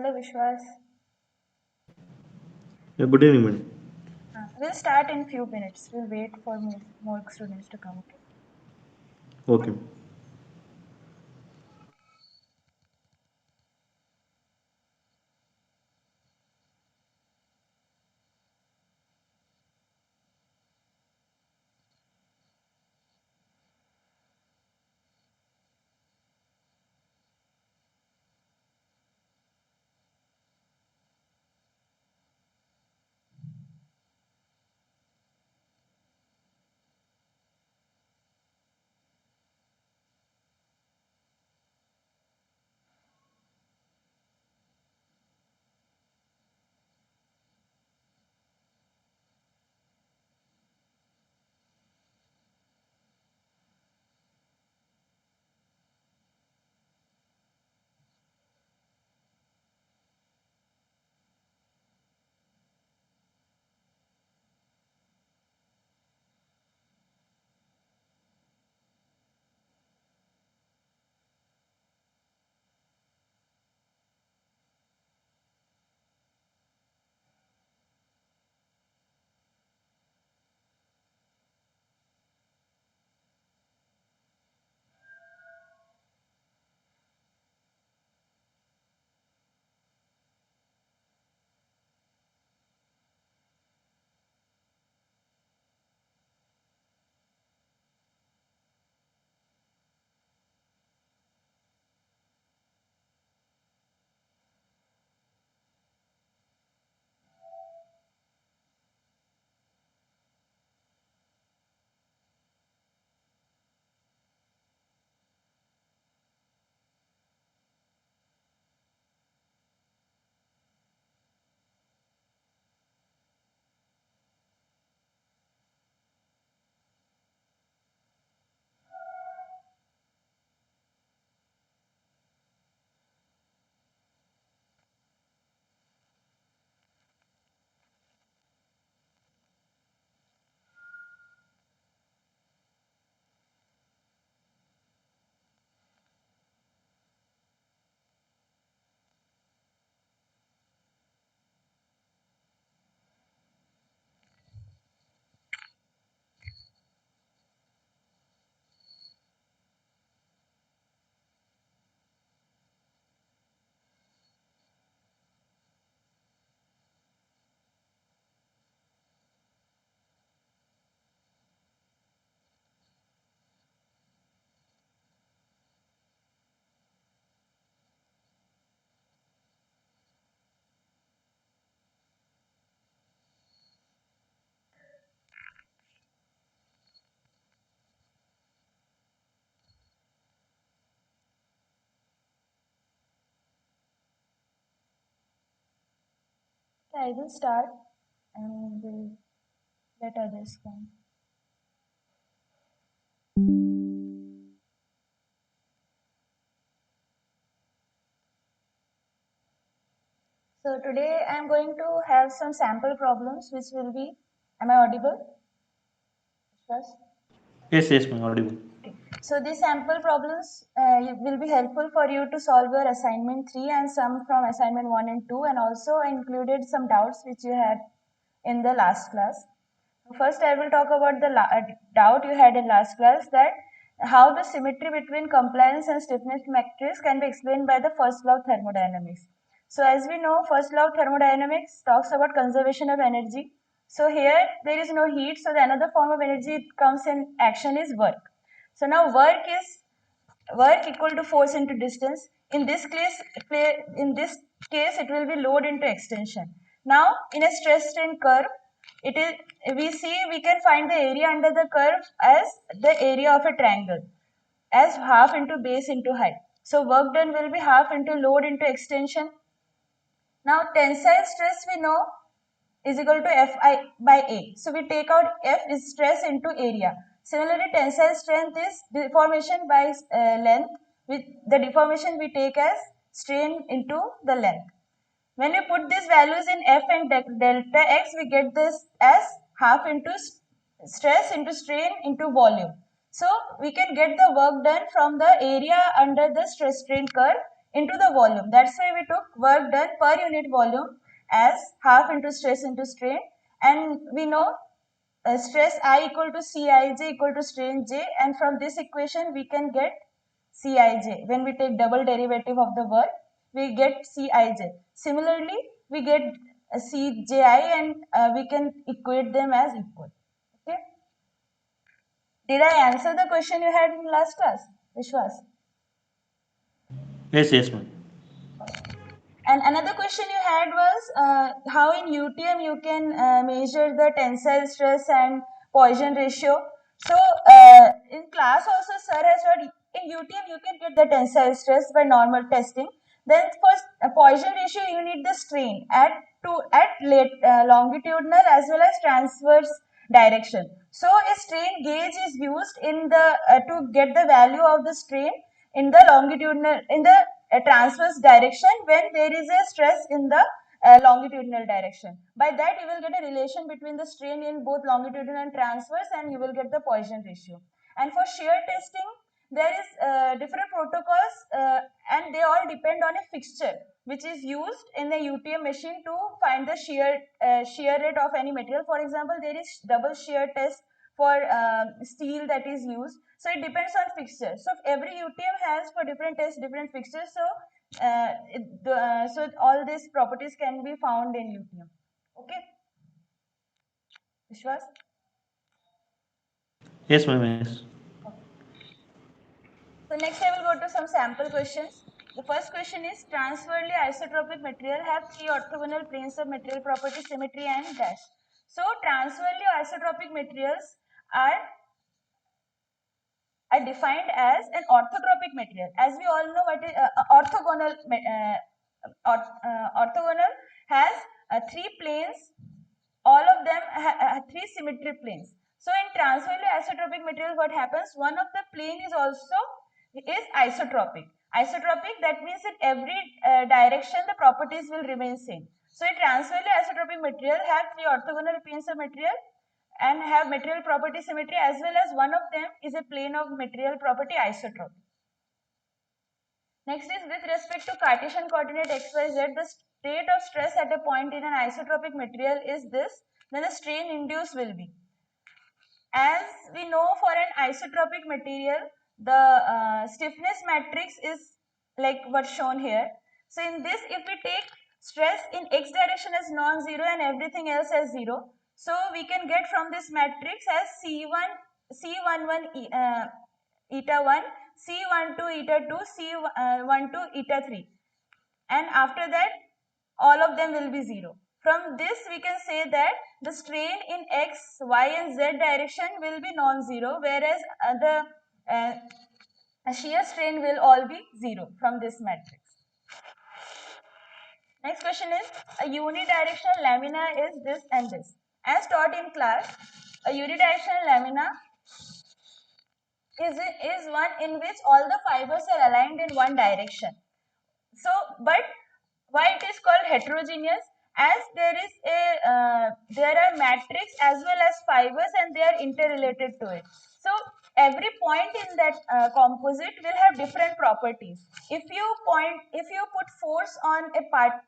Hello, Vishwas. Yeah, good evening, madam. We'll start in few minutes. We'll wait for more students to come. Okay? Okay. Okay, I will start and we'll let others come. So today I'm going to have some sample problems which will be, am I audible? Vishwas? Yes, ma'am, audible. Okay. So these sample problems will be helpful for you to solve your assignment 3 and some from assignment 1 and 2, and also I included some doubts which you had in the last class. First, I will talk about the doubt you had in last class, that how the symmetry between compliance and stiffness matrix can be explained by the first law of thermodynamics. So as we know, first law of thermodynamics talks about conservation of energy. So here there is no heat, so the another form of energy it comes in action is work. So now work equal to force into distance. In this case it will be load into extension. Now in a stress strain curve, it is we can find the area under the curve as the area of a triangle as half into base into height. So work done will be half into load into extension. Now tensile stress we know is equal to Fi by A. So we take out F is stress into area. Similarly, tensile strength is deformation by length. With the deformation we take as strain into the length. When we put these values in F and delta X, we get this as half into stress into strain into volume. So we can get the work done from the area under the stress strain curve into the volume. That's why we took work done per unit volume as half into stress into strain, and we know stress I equal to Cij equal to strain J, and from this equation we can get Cij. When we take double derivative of the work, we get Cij. Similarly, we get Cji, and we can equate them as equal. Okay. Did I answer the question you had in last class, Vishwas? Yes, ma'am. And another question you had was how in UTM you can measure the tensile stress and Poisson ratio. So in class also sir has taught in UTM you can get the tensile stress by normal testing. Then for Poisson ratio you need the strain at longitudinal as well as transverse direction. So a strain gauge is used in the to get the value of the strain in the longitudinal in the transverse direction when there is a stress in the longitudinal direction. By that you will get a relation between the strain in both longitudinal and transverse, and you will get the Poisson ratio. And for shear testing there is different protocols, and they all depend on a fixture which is used in the UTM machine to find the shear rate of any material. For example, there is double shear test for steel that is used. So it depends on fixture. So every UTM has for different tests different fixtures. So so all these properties can be found in UTM. Okay, Vishwas? Yes, ma'am. Yes. So next I will go to some sample questions. The first question is transversely isotropic material have three orthogonal planes of material property, symmetry and dash. So transversely isotropic materials are defined as an orthotropic material. As we all know what is orthogonal orthogonal has three planes, all of them three symmetry planes. So in transversely isotropic material what happens, one of the plane is also is isotropic. Isotropic, that means in every direction the properties will remain same. So a transversely isotropic material have three orthogonal planes of material and have material property symmetry, as well as one of them is a plane of material property isotropic. Next is with respect to Cartesian coordinate xyz, the state of stress at a point in an isotropic material is this, then the strain induced will be. As we know, for an isotropic material, the stiffness matrix is like what's shown here. So in this, if we take stress in x direction as non-zero and everything else as 0, so we can get from this matrix as C1, C11 eta 1, C12 eta 2, C12 eta 3, and after that all of them will be 0. From this we can say that the strain in x, y and z direction will be non-zero, whereas the shear strain will all be 0 from this matrix. Next question is, a unidirectional lamina is this and this. As taught in class, a unidirectional lamina is one in which all the fibers are aligned in one direction. So, but why it is called heterogeneous? As there is there are matrix as well as fibers, and they are interrelated to it. So every point in that composite will have different properties. If you put force on a part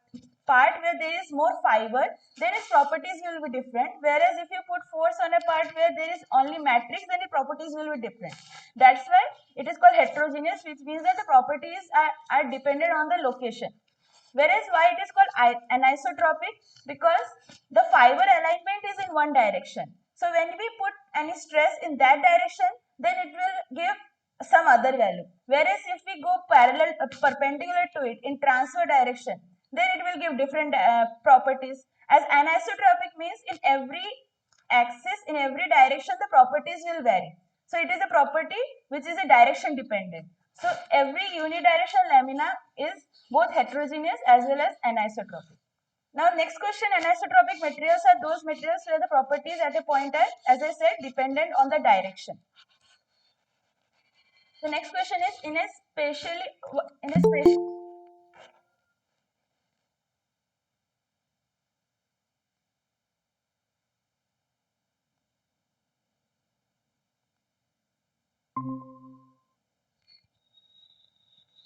where there is more fiber, then its properties will be different. Whereas if you put force on a part where there is only matrix, then the properties will be different. That's why it is called heterogeneous, which means that the properties are dependent on the location. Whereas why it is called anisotropic? Because the fiber alignment is in one direction. So when we put any stress in that direction, then it will give some other value. Whereas if we go perpendicular to it in transfer direction, then it will give different properties. As anisotropic means in every axis, in every direction, the properties will vary. So it is a property which is a direction dependent. So every unidirectional lamina is both heterogeneous as well as anisotropic. Now next question, anisotropic materials are those materials where the properties at a point are, as I said, dependent on the direction. The next question is, in a spatial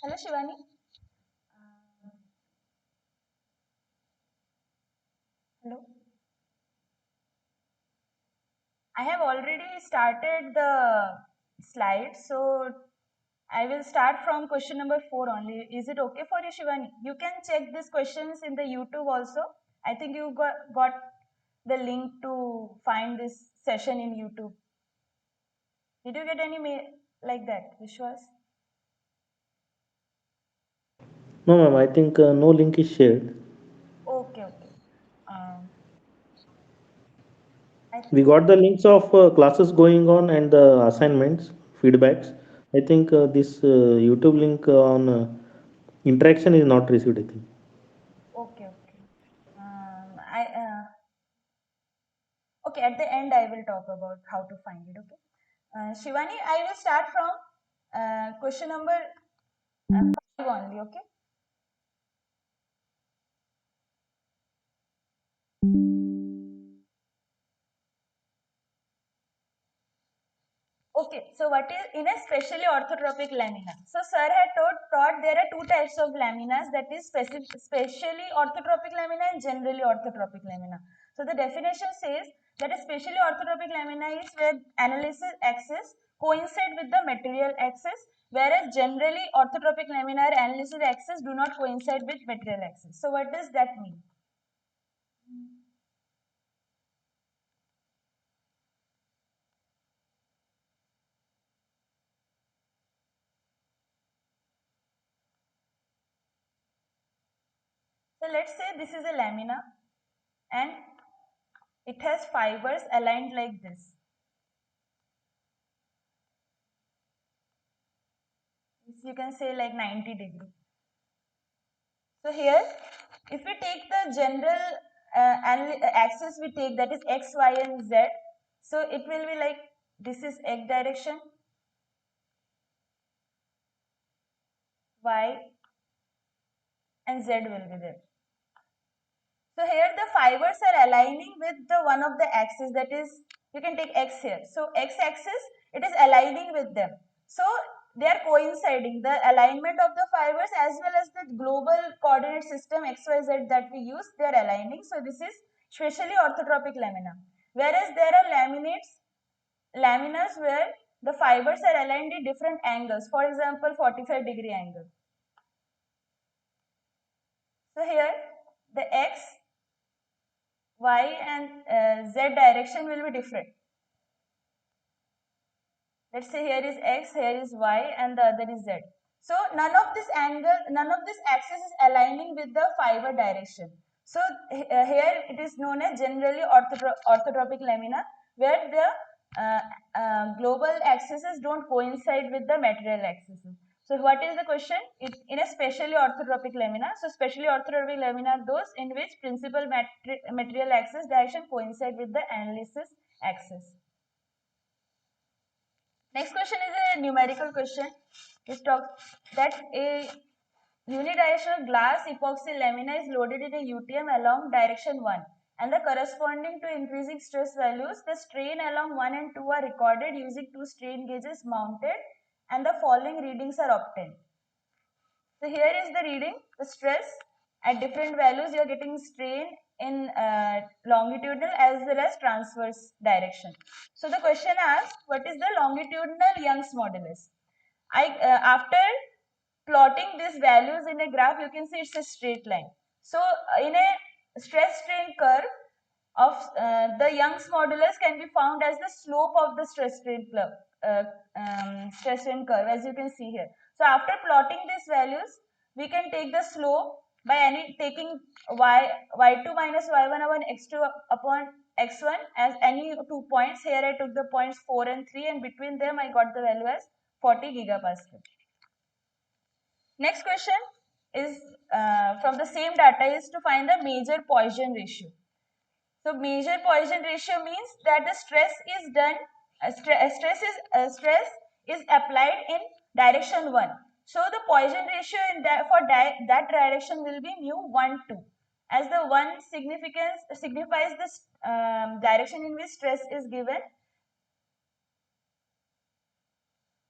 Hello Shivani. Hello. I have already started the slide, so I will start from question number 4 only. Is it okay for you, Shivani? You can check these questions in the YouTube also. I think you got the link to find this session in YouTube. Did you get any like that, Vishwas? No, ma'am, I think no link is shared. Okay, okay. Um, I We got the links of classes going on and the assignments, feedbacks. I think this YouTube link on interaction is not received, I think. okay, okay. I okay. At the end, I will talk about how to find it. Okay, Shivani, I will start from question number 5 only. Okay. Okay, so what is in a specially orthotropic lamina? So sir had taught there are two types of laminas, that is specially orthotropic lamina and generally orthotropic lamina. So the definition says that a specially orthotropic lamina is where analysis axis coincide with the material axis, whereas generally orthotropic lamina or analysis axis do not coincide with material axis. So what does that mean? So let's say this is a lamina and it has fibers aligned like this. You can say like 90 degree. So here, if we take the general axis we take, that is x, y and z, so it will be like this is x direction, y and z will be there. So here the fibers are aligning with the one of the axis, that is you can take x here. So x axis, it is aligning with them. So they are coinciding, the alignment of the fibers as well as the global coordinate system xyz that we use, they are aligning. So this is specially orthotropic lamina. Whereas there are laminas where the fibers are aligned at different angles. For example, 45-degree angle. So here the x, y and z direction will be different. Let's say here is x, here is y and the other is z. So none of this angle, none of this axis is aligning with the fiber direction. So here it is known as generally orthotropic lamina, where the global axes don't coincide with the material axis. So what is the question? In a specially orthotropic lamina. So specially orthotropic lamina are those in which principal material axis direction coincide with the analysis axis. Next question is a numerical question. It talks that a unidirectional glass epoxy lamina is loaded in a UTM along direction 1 and the corresponding to increasing stress values, the strain along 1 and 2 are recorded using two strain gauges mounted and the following readings are obtained. So here is the reading, the stress at different values you are getting strain in longitudinal as well as transverse direction. So the question asks, what is the longitudinal Young's modulus? After plotting these values in a graph, you can see it's a straight line. So in a stress strain curve of the Young's modulus can be found as the slope of the stress strain curve, as you can see here. So after plotting these values, we can take the slope by taking y2 minus y1 upon x2 upon x1 as any 2 points. Here I took the points 4 and 3 and between them I got the value as 40 gigapascal. Next question is from the same data is to find the major Poisson ratio. So major Poisson ratio means that the stress is done, stress is applied in direction 1. So the Poisson ratio in that for that direction will be mu 1 2, as the 1 signifies the direction in which stress is given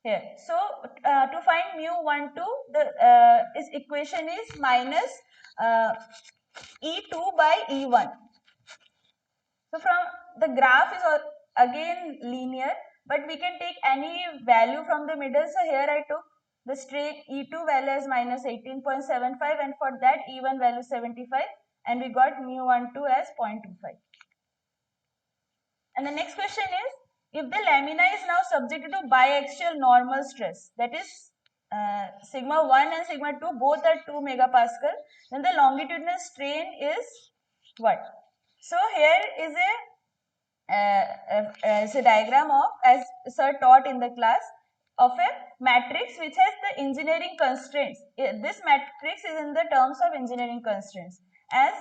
here. So to find mu 1 2, the is equation is minus E2 by E1. So from the graph is again linear, but we can take any value from the middle. So here I took the strain E2 value as minus 18.75, and for that E1 value 75, and we got mu12 as 0.25. And the next question is, if the lamina is now subjected to biaxial normal stress, that is sigma 1 and sigma 2 both are 2 megapascal, then the longitudinal strain is what? So here is a diagram of, as sir taught in the class, of a matrix which has the engineering constraints. This matrix is in the terms of engineering constraints, as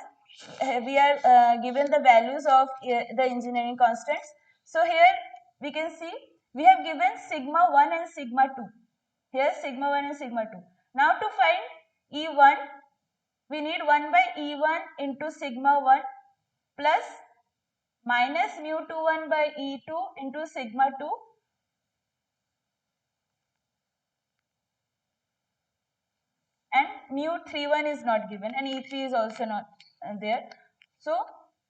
we are given the values of the engineering constants. So here we can see we have given sigma 1 and sigma 2. Here sigma 1 and sigma 2. Now to find E1, we need 1 by E1 into sigma 1 plus minus mu21 by E2 into sigma 2, and mu31 is not given, and E3 is also not there. So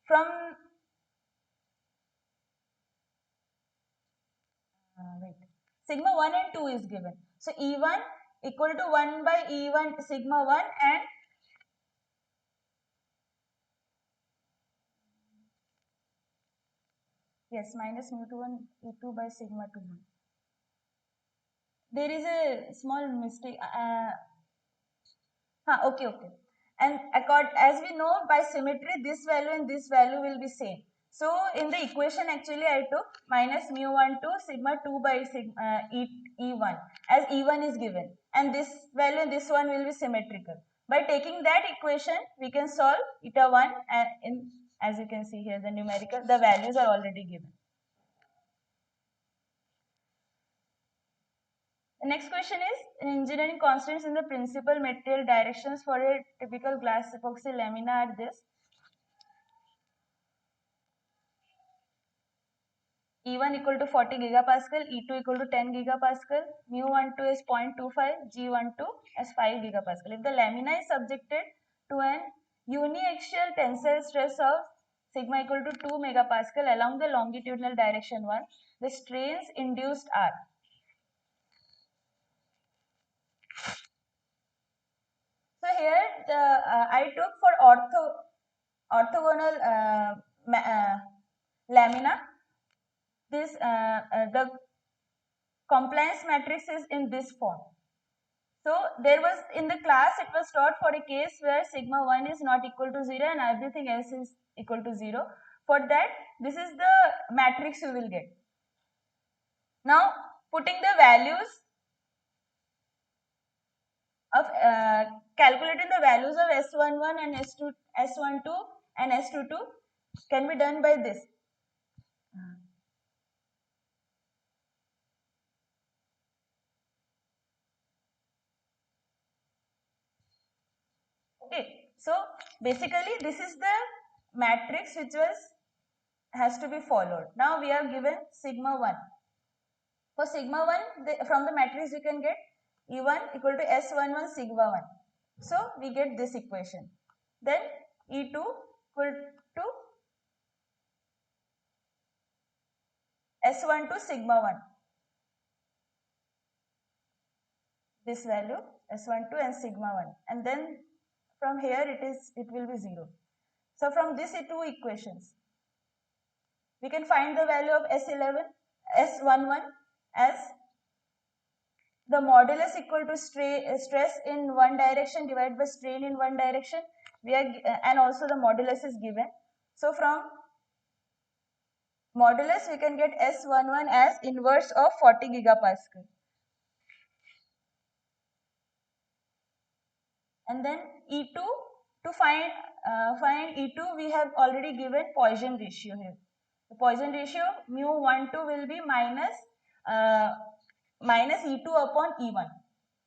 from wait, sigma 1 and 2 is given. So E1 equal to 1 by E1 sigma 1, and yes, minus mu21 E2 by sigma 2. There is a small mistake. Okay, okay. And as we know, by symmetry, this value and this value will be same. So in the equation, actually, I took minus mu12 sigma 2 by sigma E1, as E1 is given, and this value and this one will be symmetrical. By taking that equation, we can solve eta 1, and as you can see here, the numerical, the values are already given. The next question is, in engineering constants in the principal material directions for a typical glass epoxy lamina are this. E1 equal to 40 gigapascal, E2 equal to 10 gigapascal, mu12 is 0.25, G12 as 5 gigapascal. If the lamina is subjected to an uniaxial tensile stress of sigma equal to 2 megapascal along the longitudinal direction 1, the strains induced are. So here I took for orthogonal lamina, this the compliance matrix is in this form. So there was, in the class it was taught for a case where sigma 1 is not equal to 0 and everything else is equal to 0. For that, this is the matrix you will get. Now putting the values of calculating the values of S11 and S12 and S22 can be done by this. Okay, so basically this is the matrix which has to be followed. Now we are given sigma 1. For sigma 1, from the matrix you can get E1 equal to S11 sigma 1. So we get this equation. Then E2 equal to S12 sigma 1. This value S12 and sigma 1. And then from here it will be 0. So from these two equations, we can find the value of S11 as the modulus equal to stress in one direction divided by strain in one direction. We are and also the modulus is given. So from modulus we can get S11 as inverse of 40 gigapascal. And then E2, to find E2, we have already given Poisson ratio here. The Poisson ratio mu12 will be minus E2 upon E1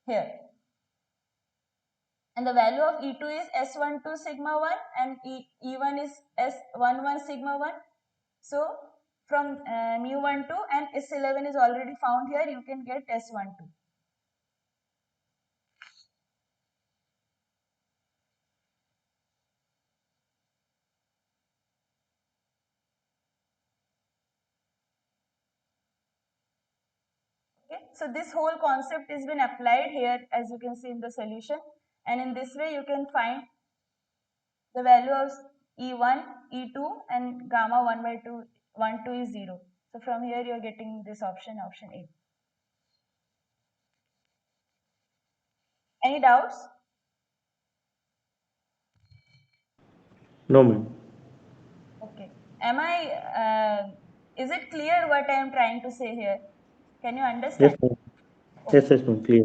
here. And the value of E2 is S12 sigma 1 and E1 is S11 sigma 1. So from mu12 and S11 is already found here, you can get S12. Okay, so this whole concept has been applied here, as you can see in the solution, and in this way you can find the value of E1, E2 and gamma 1 by 2, 1, 2 is 0. So from here you are getting this option, option A. Any doubts? No, ma'am. Okay. Is it clear what I am trying to say here? Can you Yes, understand? ma'am. Yes, Okay. yes, ma'am. Clear.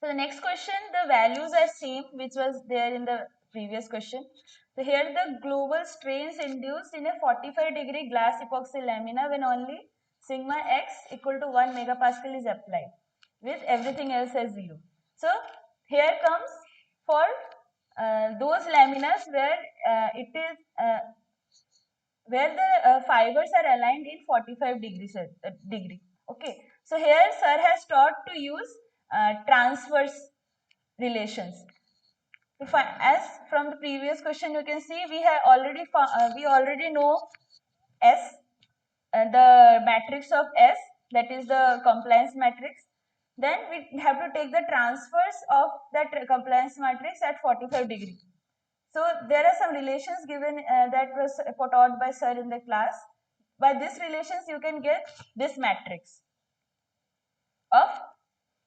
So the next question, the values are same, which was there in the previous question. So here the global strains induced in a 45-degree glass epoxy lamina when only sigma x equal to 1 megapascal is applied with everything else as 0. So here comes for those laminas where it is where the fibers are aligned in 45 degree. Okay, so here sir has taught to use transverse relations. As from the previous question, you can see we already know S, the matrix of S, that is the compliance matrix. Then we have to take the transverse of that compliance matrix at 45 degree. So there are some relations given that was taught by sir in the class. By these relations, you can get this matrix of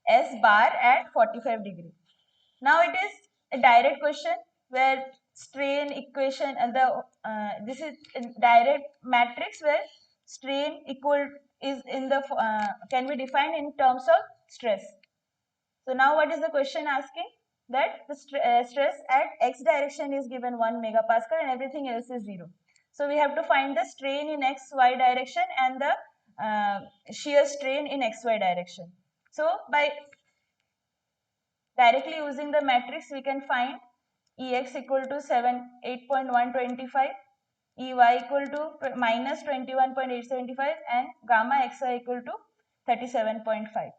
S bar at 45 degree. Now it is a direct question where strain equation and the this is a direct matrix where strain equal is in the can be defined in terms of stress. So now what is the question asking? That the stress at x direction is given 1 megapascal and everything else is 0. So we have to find the strain in xy direction and the shear strain in xy direction. So by directly using the matrix, we can find Ex equal to 8.125, Ey equal to minus 21.875 and gamma xi equal to 37.5.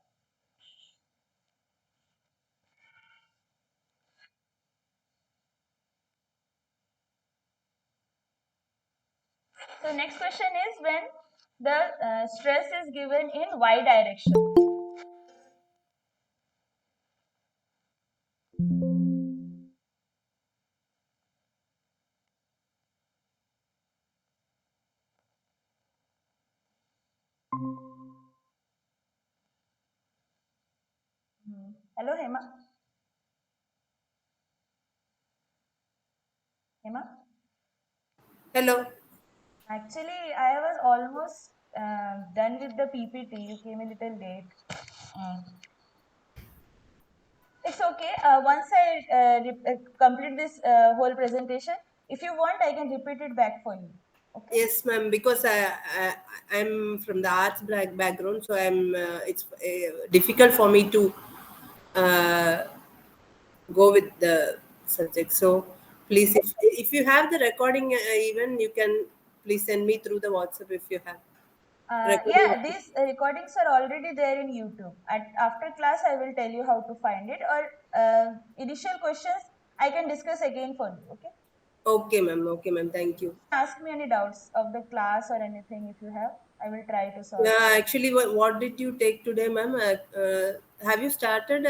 So next question is when the stress is given in y direction. Hello Hema. Hema. Hello. Actually, I was almost done with the PPT. You came a little late. Mm. It's okay. Once I complete this whole presentation, if you want, I can repeat it back for you. Okay. Yes, ma'am. Because I'm from the arts background, so it's difficult for me to uh, go with the subject. So please, if you have the recording, even you can please send me through the WhatsApp if you have recording of Yeah, it. these recordings are already there in YouTube. After class, I will tell you how to find it. Or initial questions, I can discuss again for you. Okay. Okay, ma'am. Okay, ma'am. Thank you. Ask me any doubts of the class or anything if you have. I will try to solve. Yeah, actually, what did you take today, ma'am? Have you started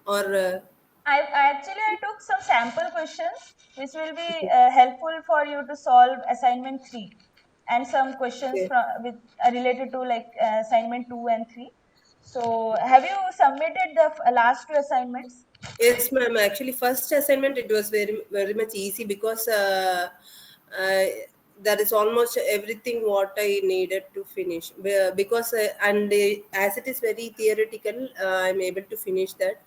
or I took some sample questions which will be helpful for you to solve assignment 3 and some questions okay? from with related to like assignment 2 and 3. So have you submitted the last two assignments? Yes, ma'am. Actually, first assignment it was very much easy because uh, that is almost everything what I needed to finish. Because as it is very theoretical, I'm able to finish that.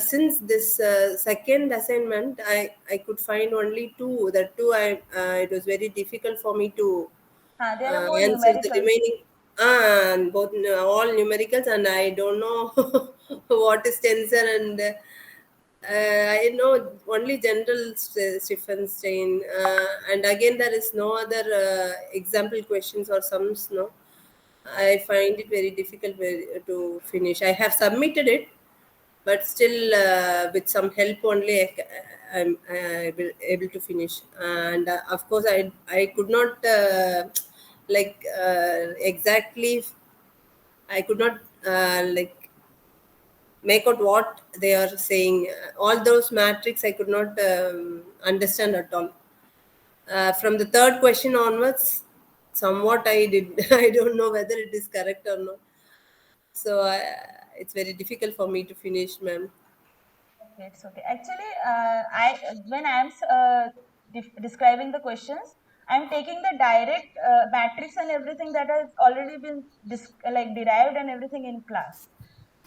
Since this second assignment, I could find only two. That two, it was very difficult for me to There are more answer the numericals. remaining and both all numericals, and I don't know what is tensor and I know only general Stephenstein, and again there is no other example questions or sums. No, I find it very difficult to finish. I have submitted it, but still with some help only I'm able to finish. And of course I could not exactly, I could not make out what they are saying. All those matrix I could not understand at all. From the third question onwards, somewhat I did. I don't know whether it is correct or not. So it's very difficult for me to finish, ma'am. Okay, it's okay. Actually, I when I am describing the questions, I am taking the direct matrix and everything that has already been like derived and everything in class.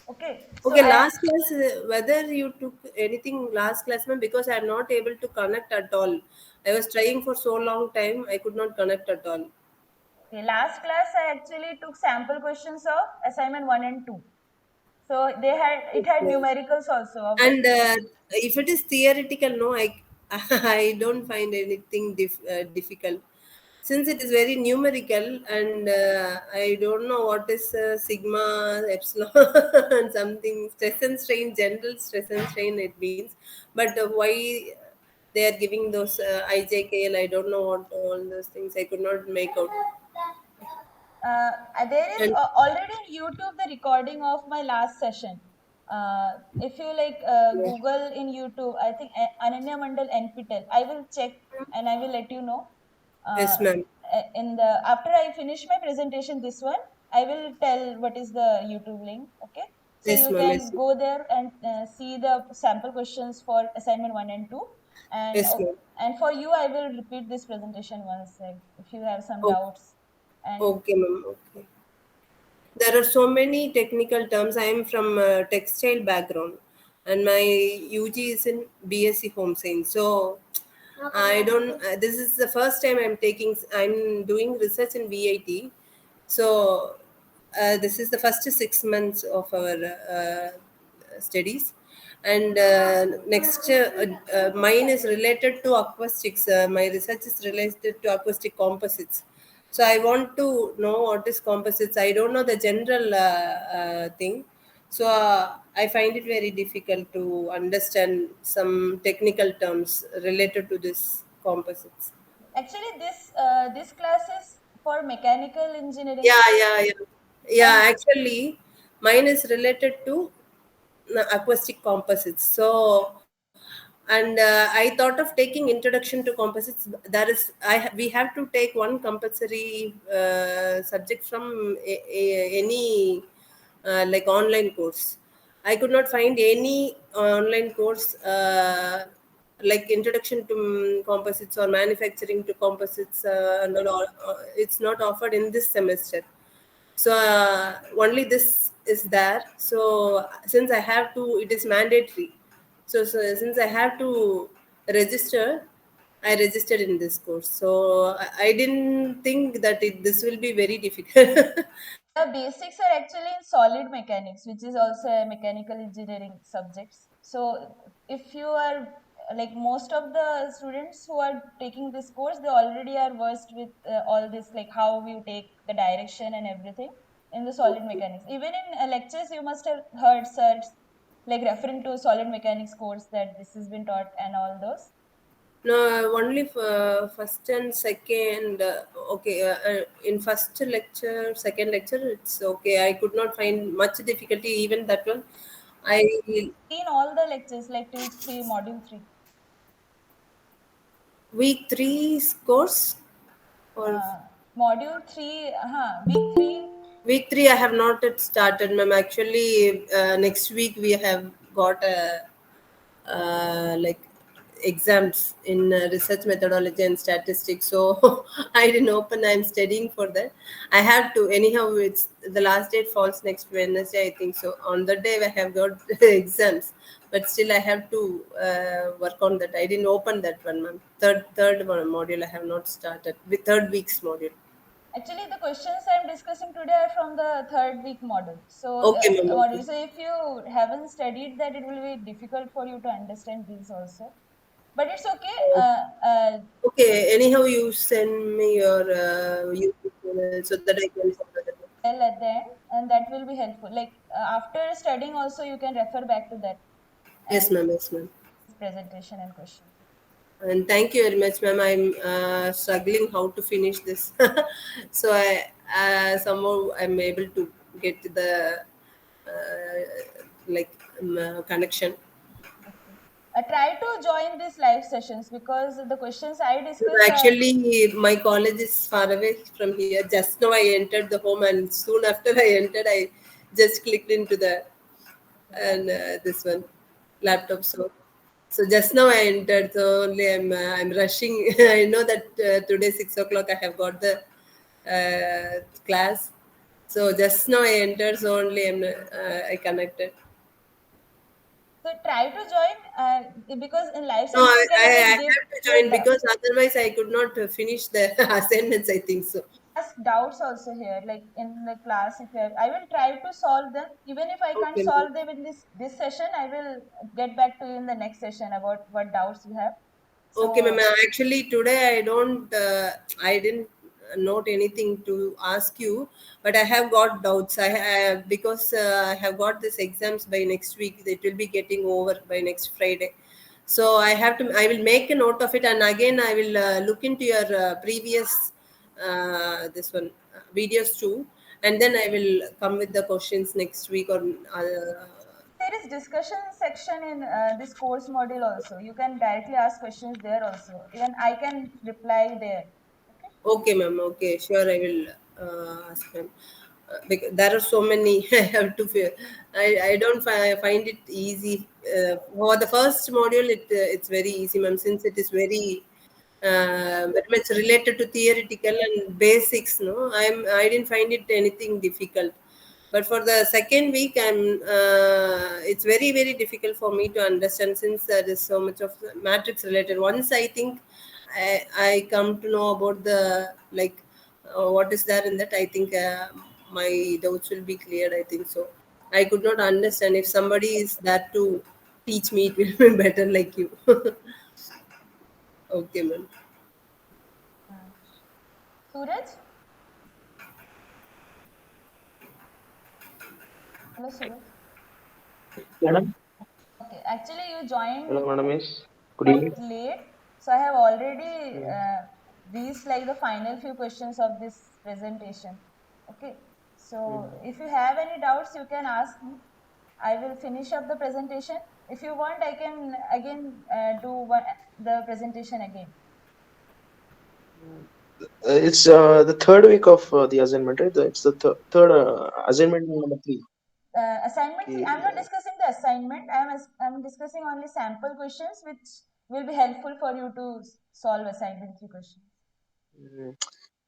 Okay, so Okay, I last class, whether you took anything last class, ma'am, because I'm not able to connect at all. I was trying for so long time, I could not connect at all. okay, last class I actually took sample questions of assignment 1 and 2. So they had it had Okay. numericals also of And if it is theoretical, no, I I don't find anything difficult, since it is very numerical, and I don't know what is sigma, epsilon, and something stress and strain, general stress and strain it means, but why they are giving those IJKL, I don't know what all those things. I could not make out. uh, there is And already in YouTube the recording of my last session. If you like Google in YouTube, I think Ananya Mandal NPTEL. I will check and I will let you know. Uh, yes, ma'am. in the after I finish my presentation, this one I will tell what is the YouTube link. Okay, so Yes, you ma'am. can Yes, go there and see the sample questions for assignment 1 and 2, and yes, ma'am. and for you I will repeat this presentation once, like if you have some Oh, doubts. And okay, ma'am. Okay. There are so many technical terms. I am from a textile background, and my UG is in BSc Home Science. So I don't. This is the first time I'm taking. I'm doing research in VIT. So this is the first 6 months of our studies, and next mine is related to acoustics. My research is related to acoustic composites. So I want to know what is composites. I don't know the general thing. So I find it very difficult to understand some technical terms related to this composites. actually this class is for mechanical engineering, Yeah, yeah, yeah. and Yeah, actually, mine is related to acoustic composites. So, and I thought of taking introduction to composites. That is, we have to take one compulsory subject from any like online course. I could not find any online course like introduction to composites or manufacturing to composites, and all. It's not offered in this semester. So only this is there. So since I have to, it is mandatory. So since I have to register, I registered in this course. So I didn't think that this will be very difficult. the basics are actually in solid mechanics, which is also a mechanical engineering subjects. So if you are like most of the students who are taking this course, they already are versed with all this, like how you take the direction and everything in the solid mechanics. Even in lectures, you must have heard such like referring to solid mechanics course that this has been taught and all those. No, only for first and second. Okay, in first lecture, second lecture, it's okay. I could not find much difficulty even that one. I In all the lectures, like till 3, module 3. week three course or Uh, module 3, week 3. week three, I have not yet started, ma'am. Actually, next week we have got a like exams in research methodology and statistics. So I didn't open. I'm studying for that. I have to anyhow. It's the last date falls next Wednesday, I think. So on the day I have got exams, but still I have to work on that. I didn't open that one, ma'am. Third one module I have not started. With third week's module. Actually, the questions I'm discussing today are from the third week model. So, Okay, ma'am. Okay. module. So, if you haven't studied that, it will be difficult for you to understand these also. But it's okay. Okay. Anyhow, you send me your YouTube channel so that I can follow that. tell at the end, and that will be helpful. Like after studying, also you can refer back to that Yes, and ma'am. Yes, ma'am. presentation and questions. And thank you very much, ma'am. I'm struggling how to finish this. So I somehow I'm able to get the like connection. Okay. Try to join these live sessions because the questions I No, discuss are. actually, my college is far away from here. Just now I entered the home, and soon after I entered, I just clicked into the and this one laptop. So just now I entered. So only I'm rushing. I know that today 6 o'clock I have got the class. So just now I entered. So only I connected. So try to join because in live No, session you can I again have to give join because otherwise I could not finish the assignments. I think so. ask doubts also here. Like in the class, if you have, I will try to solve them. Even if I can't Okay, ma'am. solve them in this session, I will get back to you in the next session about what doubts you have. Okay, ma'am. So Actually, today I don't, I didn't note anything to ask you, but I have got doubts. I have because I have got this exams by next week. It will be getting over by next Friday, so I have to. I will make a note of it, and again I will look into your previous this one videos too, and then I will come with the questions next week or. there is discussion section in this course module also. You can directly ask questions there also. Even I can reply there. Okay. Okay, ma'am. Okay, sure. I will ask them. Because there are so many I have to. I don't find it easy. For the first module, it's very easy, ma'am. Since it is very much related to theoretical and basics. No, I didn't find it anything difficult. But for the second week, it's very very difficult for me to understand since there is so much of matrix related. Once I think I come to know about the like what is there in that. I think my doubts will be cleared. I think so. I could not understand if somebody is there to teach me. It will be better like you. Okay, ma'am. Uh, Suraj? Hello, Suraj. Madam? Okay, actually you joined Hello, madam. Yes. Good quite evening. late, so I have already Mm. reached like the final few questions of this presentation. Okay, so Mm. if you have any doubts, you can ask me. I will finish up the presentation. If you want, I can again do the presentation again. It's the third week of the assignment, right? It's the third assignment number three. Assignment three. Okay. I'm not discussing the assignment. I'm discussing only sample questions, which will be helpful for you to solve assignment three questions. Mm.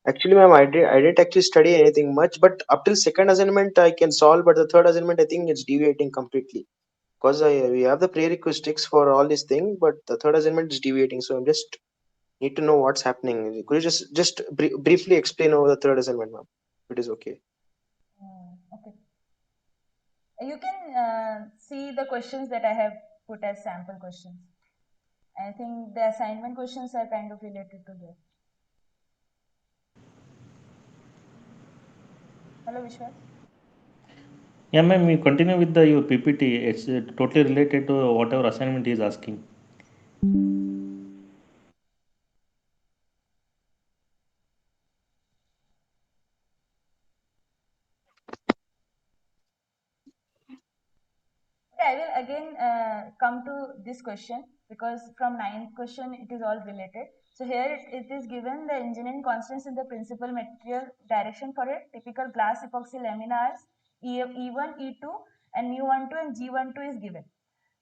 Actually, ma'am, I didn't actually study anything much, but up till second assignment I can solve, but the third assignment I think it's deviating completely. Because we have the prerequisites for all this thing, but the third assignment is deviating. So I'm just need to know what's happening. Could you just briefly explain over the third assignment, ma'am? If it is okay. Okay. You can see the questions that I have put as sample questions. I think the assignment questions are kind of related to that. Hello, Vishwas. Yeah, ma'am, we continue with the your PPT. It's totally related to whatever assignment is asking. Okay, I will again come to this question because from ninth question it is all related. So here it is given the engineering constants in the principal material direction for a typical glass epoxy laminars E1, E2 and mu12 and G12 is given.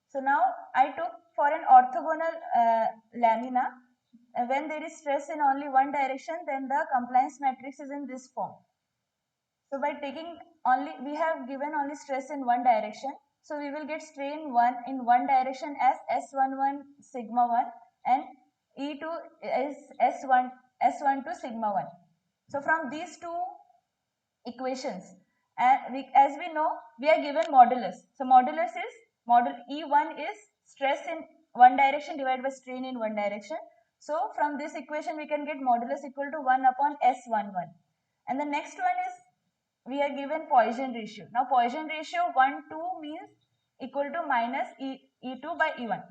So now I took for an orthogonal lamina, when there is stress in only one direction, then the compliance matrix is in this form. So by taking only, we have given only stress in one direction. So we will get strain one in one direction as S11 sigma 1 and E2 is S12 sigma 1. So from these two equations, and as we know, we are given modulus. So modulus is model E1 is stress in one direction divided by strain in one direction. So from this equation we can get modulus equal to 1 upon S11. And the next one is we are given Poisson ratio. Now Poisson ratio 1, 2 means equal to minus E2 by E1.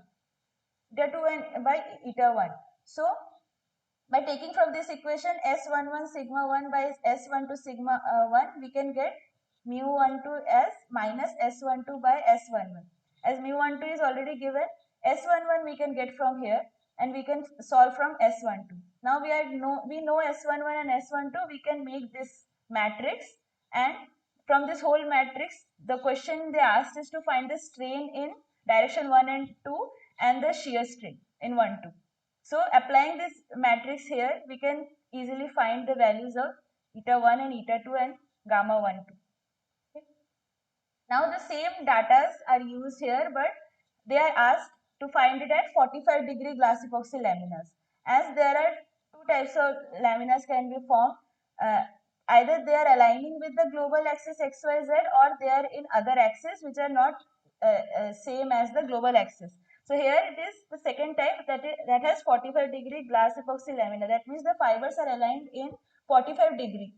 Eta 2 and by eta 1. So by taking from this equation S11 sigma 1 by S12 sigma 1, we can get mu12 as minus S12 by S11. As mu12 is already given, S11 we can get from here and we can solve from S12. Now we know S11 and S12, we can make this matrix, and from this whole matrix, the question they asked is to find the strain in direction 1 and 2 and the shear strain in 1, 2. So applying this matrix here, we can easily find the values of eta 1 and eta 2 and gamma 1, 2. Okay. Now the same datas are used here, but they are asked to find it at 45-degree glass epoxy laminas. As there are two types of laminas can be formed, either they are aligning with the global axis XYZ or they are in other axes which are not same as the global axis. So here it is the second type that has 45-degree glass epoxy lamina. That means the fibers are aligned in 45 degree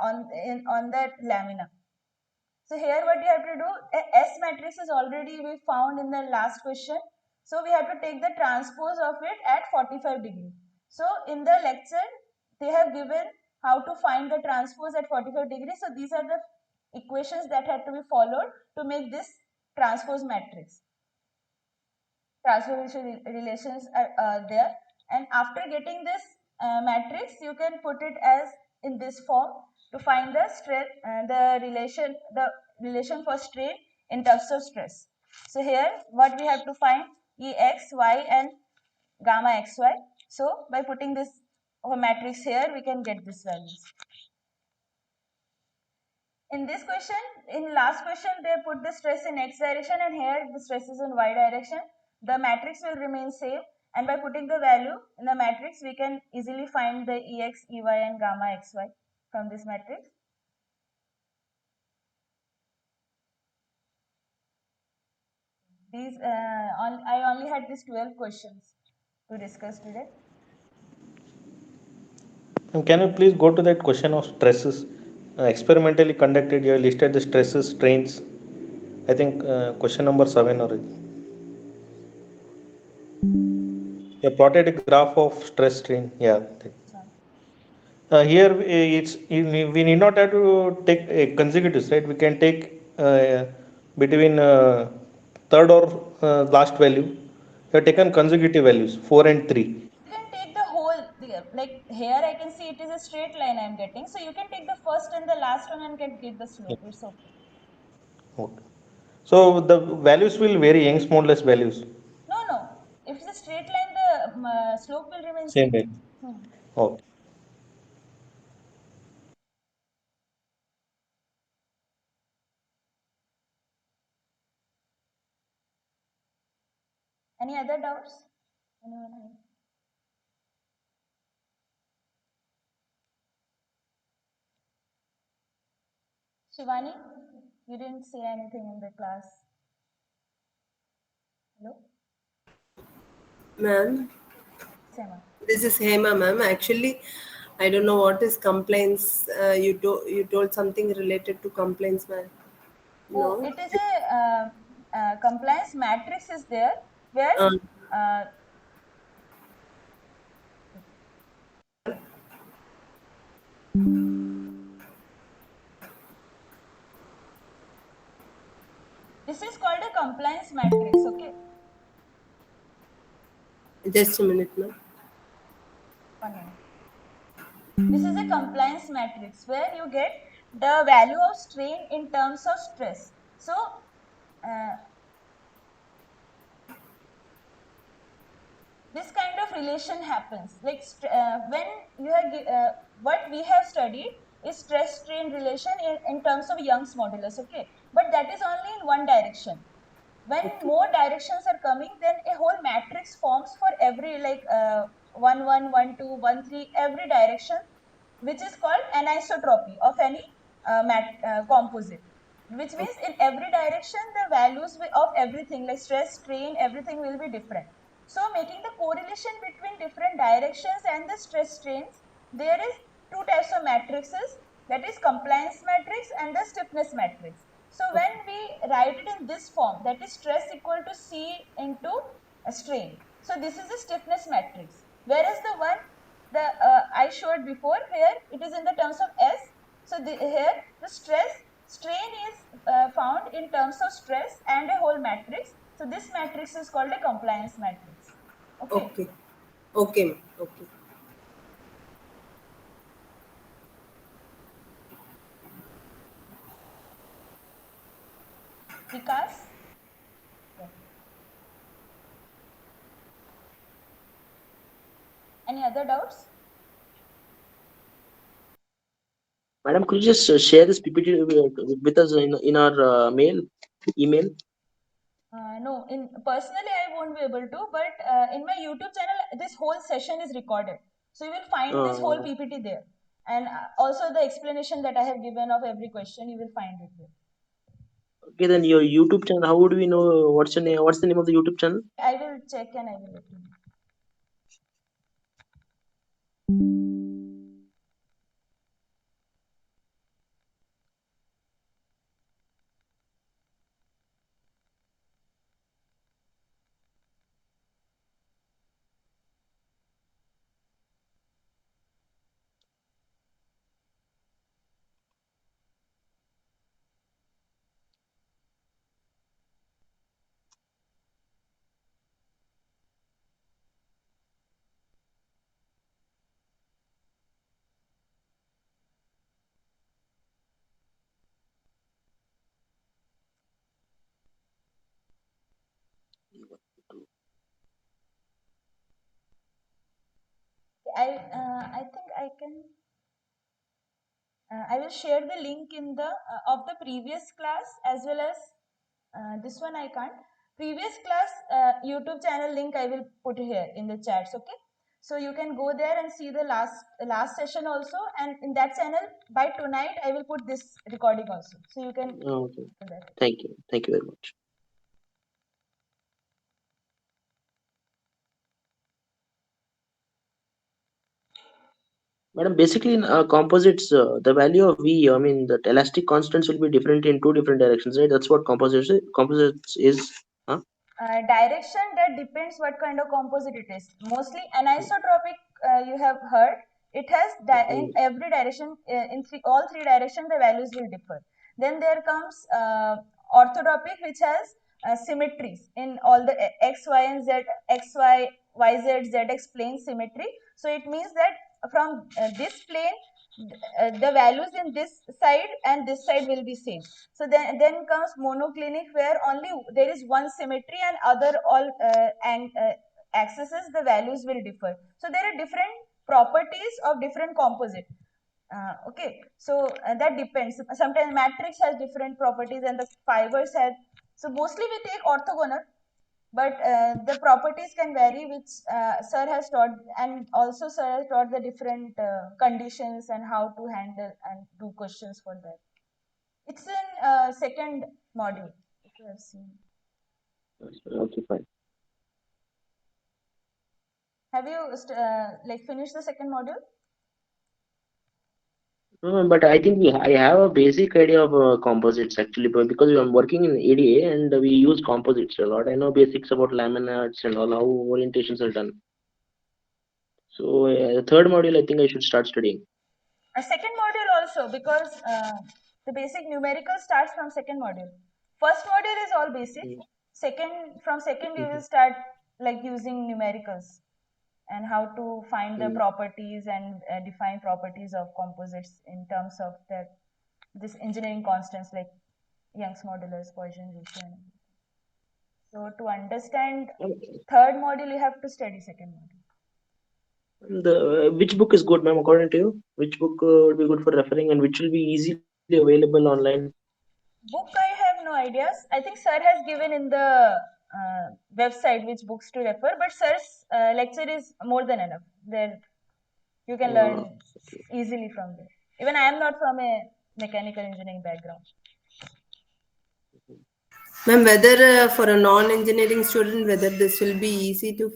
on that lamina. So here what you have to do, S matrix is already we found in the last question. So we have to take the transpose of it at 45 degree. So in the lecture, they have given how to find the transpose at 45 degree. So these are the equations that had to be followed to make this transpose matrix. Transformation relations are there, and after getting this matrix, you can put it as in this form to find the stress, the relation for strain in terms of stress. So here what we have to find, Ex, Y and gamma xy. So by putting this matrix here, we can get these values. In this question, in last question, they put the stress in x direction, and here the stress is in y direction. The matrix will remain same, and by putting the value in the matrix, we can easily find the Ex, Ey and gamma xy from this matrix. These I only had these 12 questions to discuss today. And can you please go to that question of stresses? Experimentally conducted, you have listed the stresses, strains. I think question number 7 or you have plotted a graph of stress strain. Yeah. Here we need not have to take a consecutives, right? We can take between third or last value. You have taken consecutive values 4 and 3. You can take the whole, like here I can see it is a straight line I am getting. So you can take the first and the last one and get the slope. It's okay. Okay. So the values will vary, Young's modulus values. No. If it's a straight line, the slope will remain Same same. value. Okay. Any other doubts? Anyone have? Shivani, you didn't say anything in the class. Hello? Ma'am, Sema. this is Hema, ma'am. Actually, I don't know what is complaints. You told something related to complaints, ma'am. Oh, No. it is a compliance matrix is there where uh, this is called a compliance matrix, okay? Just a minute, ma'am. 1 minute. This is a compliance matrix where you get the value of strain in terms of stress. So, this kind of relation happens like when you have what we have studied is stress strain relation in terms of Young's modulus, okay, but that is only in one direction. When more directions are coming, then a whole matrix forms for every like 1 1 1 2 1 3 every direction, which is called anisotropy of any composite, which means in every direction the values of everything like stress strain everything will be different. So making the correlation between different directions and the stress strains, there is two types of matrices, that is compliance matrix and the stiffness matrix. So when we write it in this form, that is stress equal to C into a strain. So this is the stiffness matrix. Whereas the one I showed before, here it is in the terms of S. So here the strain is found in terms of stress and a whole matrix. So this matrix is called a compliance matrix. Okay. Okay. Okay, ma'am. Okay. Vikas? Yeah. Any other doubts? Madam, could you just share this PPT with us in our email? No, in personally I won't be able to, but in my YouTube channel, this whole session is recorded. So you will find this whole Uh, PPT there, and also the explanation that I have given of every question, you will find it there. okay, then your YouTube channel. How would we know what's your name? What's the name of the YouTube channel? I will check and I will let you know. I think I can. I will share the link in the of the previous class as well as this one I can't. Previous class YouTube channel link I will put here in the chats. Okay, so you can go there and see the last session also, and in that channel by tonight I will put this recording also, so you can Okay. do that. Thank you. Thank you very much. Madam, basically in composites, the value of V, I mean, the elastic constants will be different in two different directions, right? That's what composites is. Huh? Direction, that depends what kind of composite it is. Mostly anisotropic, you have heard. It has in Mm, every direction, in all three directions, the values will differ. Then there comes orthotropic, which has symmetries in all the x, y, and z, x, y, y, z, z x plane symmetry. So it means that from this plane, the values in this side and this side will be same. So then comes monoclinic, where only there is one symmetry and other all axes the values will differ. So there are different properties of different composite. Okay, so that depends. Sometimes matrix has different properties and the fibers have. So mostly we take orthogonal, but the properties can vary, which sir has taught, and also sir has taught the different conditions and how to handle and do questions for that. It's in second module, if you have seen. okay, fine. Have you like finished the second module? But I think I have a basic idea of composites actually, but because I'm working in ADA and we use composites a lot. I know basics about laminates and all how orientations are done. So the third module, I think I should start studying. A second module also, because the basic numerical starts from second module. First module is all basic. Mm, Second you will mhm. start like using numericals and how to find the Mm. properties and define properties of composites in terms of this engineering constants like Young's modulus, Poisson ratio. So to understand third module, you have to study second module. The which book is good, ma'am, according to you? Which book would be good for referring and which will be easily available online? Book, I have no ideas. I think sir has given in the website which books to refer, but sir's lecture is more than enough. There you can Uh, learn easily from there. Even I am not from a mechanical engineering background. Ma'am, whether for a non-engineering student, whether this will be easy to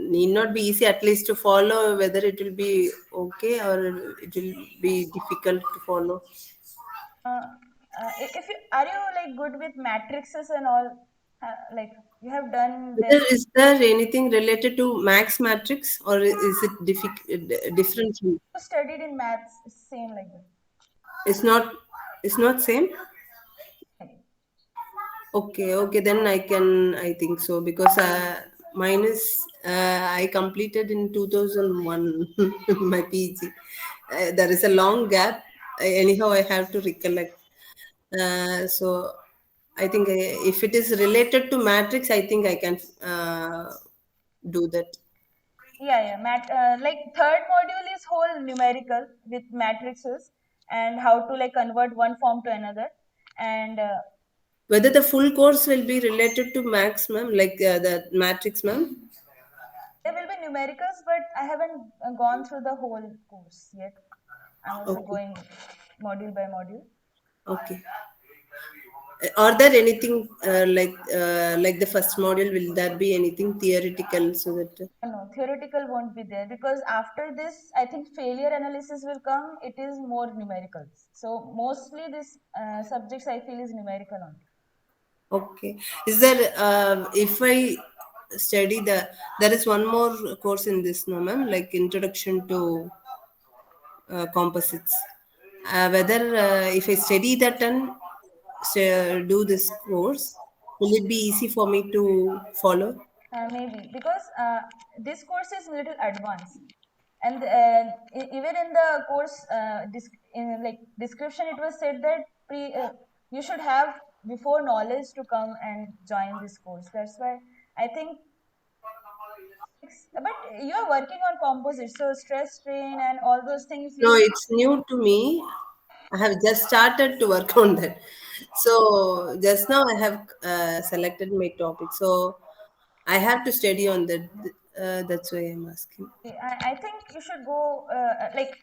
need not be easy, at least to follow, whether it will be okay or it will be difficult to follow. Uh, if you are you like good with matrices and all, like you have done them. Whether is there anything related to max matrix, or is it different? You studied in maths, it's same like that. It's not. It's not same. Okay. Okay, okay, then I can, I think so, because mine is, I completed in 2001 my PG. There is a long gap. Anyhow, I have to recollect. So I think if it is related to matrix, I think I can do that. Yeah, yeah. Like third module is whole numerical with matrices and how to like convert one form to another. And Whether the full course will be related to max, ma'am, like the matrix, ma'am. there will be numericals, but I haven't gone through the whole course yet. I'm also Okay, going module by module. okay. Are there anything like the first module? Will there be anything theoretical so that? No, theoretical won't be there because after this, I think failure analysis will come. It is more numericals. So mostly this subjects I feel is numerical only. Okay. Is there if I study there is one more course in this, no, ma'am, like introduction to composites. Whether if I study that and do this course, will it be easy for me to follow? Maybe because this course is little advanced, and even in the course in like description, it was said that you should have before knowledge to come and join this course. That's why I think. But you are working on composites, so stress, strain, and all those things No, you. it's new to me. I have just started to work on that. So just now I have selected my topic. So I have to study on that. That's why I'm asking. I think you should go like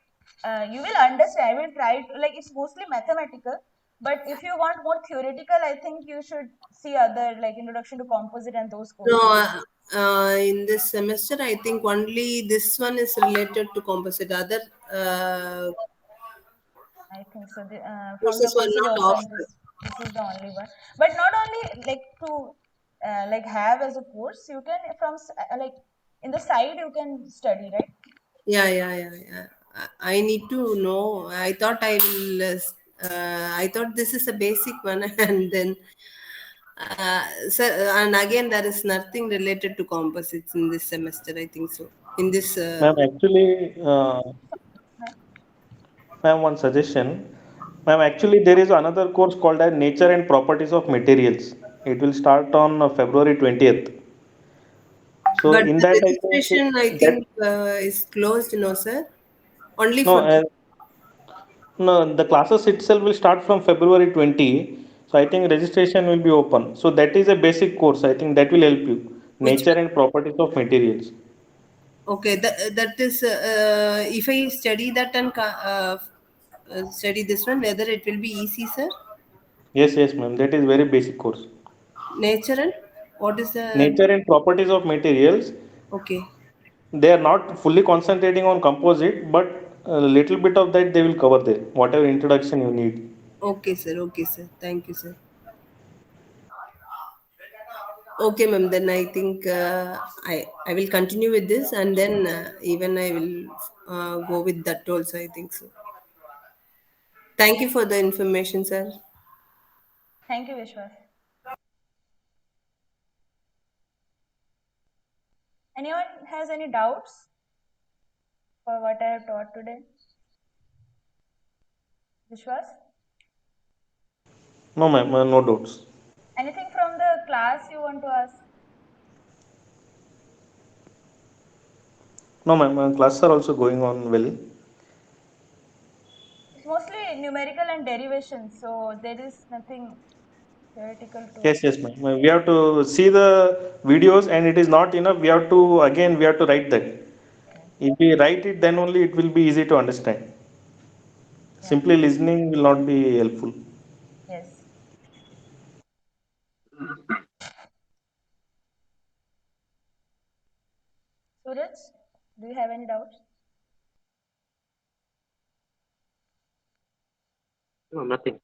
you will understand. I will try to like it's mostly mathematical, but if you want more theoretical, I think you should see other like introduction to composite and those No, courses. in this semester, I think only this one is related to composite. Other uh, I think so. From the courses were courses not open, offered. this is the only one. But not only like to like have as a course, you can from like in the side you can study, right? Yeah, yeah, yeah, yeah. I need to know. I thought I will. I thought this is a basic one, and then so, and again there is nothing related to composites in this semester. I think so. In this, Ma'am, actually, ma'am, one suggestion. Ma'am, actually, there is another course called as Nature and Properties of Materials. It will start on February 20th. So, but in the that, I think registration I that think is closed. No, sir. Only no, for the. no, the classes itself will start from February 20. So, I think registration will be open. So, that is a basic course. I think that will help you. Which Nature and Properties of Materials. okay, that is if I study that and study this one, whether it will be easy, sir. Yes, yes, ma'am. That is very basic course. Nature and what is the Nature and Properties of Materials. okay? They are not fully concentrating on composite, but a little bit of that they will cover there. Whatever introduction you need. Okay, sir. Okay, sir. Thank you, sir. Okay, ma'am. Then I think I will continue with this, and then even I will go with that also. I think so. Thank you for the information, sir. Thank you, Vishwas. Anyone has any doubts for what I have taught today? Vishwas? No, ma'am, no doubts. Anything from the class you want to ask? No, ma'am, classes are also going on well. It's mostly numerical and derivation, so there is nothing theoretical to. Yes, yes, ma'am. We have to see the videos, and it is not enough. We have to write that. If we write it, then only it will be easy to understand. Yeah, Simply listening will not be helpful. yes. Suraj, do you have any doubts? No, nothing.